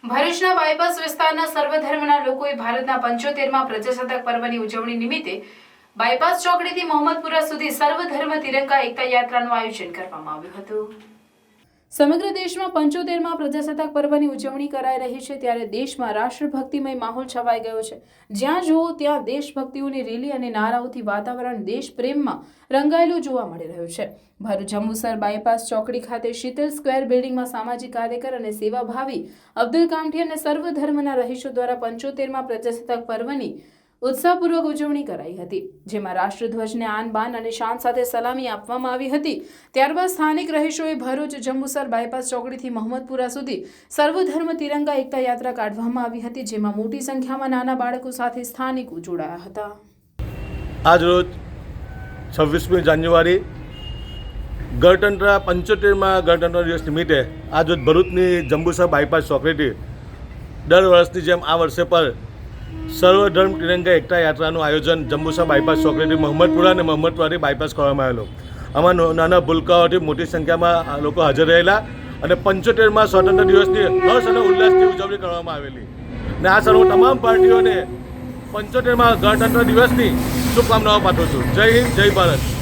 ભરૂચના બાયપાસ વિસ્તારના સર્વધર્મના લોકોએ ભારતના 75મા પ્રજાસત્તાક પર્વની ઉજવણી નિમિત્તે બાયપાસ ચોકડીથી મોહમ્મદપુરા સુધી સર્વધર્મ તિરંગા એકતા યાત્રાનું આયોજન કરવામાં આવ્યું હતું। સમગ્ર દેશમાં 75મા પ્રજાસત્તાક પર્વની ઉજવણી કરાઈ રહી છે, ત્યારે દેશમાં રાષ્ટ્રભક્તિમય માહોલ છવાઈ ગયો છે। જ્યાં જુઓ ત્યાં દેશભક્તિઓની રેલી અને નારાઓથી વાતાવરણ દેશ પ્રેમમાં રંગાયેલું જોવા મળી રહ્યું છે। ભરૂચ જંબુસર બાયપાસ ચોકડી ખાતે શીતલ સ્ક્વેર બિલ્ડિંગમાં સામાજિક કાર્યકર અને સેવાભાવી અબ્દુલ કામઠી અને સર્વધર્મના રહીશો દ્વારા 75મા પ્રજાસત્તાક પર્વની ઉત્સાહપૂર્વક ઉજવણી કરાઈ હતી, જેમાં રાષ્ટ્રધ્વજને આન બાન અને શાન સાથે સલામી આપવામાં આવી હતી। ત્યારબાદ સ્થાનિક રહીશોએ ભરૂચ જંબુસર બાયપાસ ચોકડીથી મોહમ્મદપુરા સુધી સર્વધર્મ તિરંગા એકતા યાત્રા કાઢવામાં આવી હતી, જેમાં મોટી સંખ્યામાં નાના બાળકો સાથે સ્થાનિકો જોડાયા હતા। આજ રોજ 26મી જાન્યુઆરી ગણતંત્ર 75મા ગણતંત્ર દિવસ નિમિત્તે આજ રોજ ભરૂચની જંબુસર બાયપાસ ચોકડીથી દર વર્ષની જેમ આ વર્ષે પર સર્વધર્મ તિરંગા એકતા યાત્રાનું આયોજન જંબુસર બાયપાસ ચોકડીથી મોહમ્મદપુરા અને મોહમ્મદપુરાથી બાયપાસ કરવામાં આવેલો। આમાં નાના ભૂલકાઓથી મોટી સંખ્યામાં લોકો હાજર રહેલા અને 75મા સ્વતંત્ર દિવસની હર્ષ અને ઉલ્લાસથી ઉજવણી કરવામાં આવેલી અને આ સર્વ તમામ પાર્ટીઓને 75મા ગણતંત્ર દિવસની શુભકામનાઓ પાઠવું છું। જય હિન્દ, જય ભારત।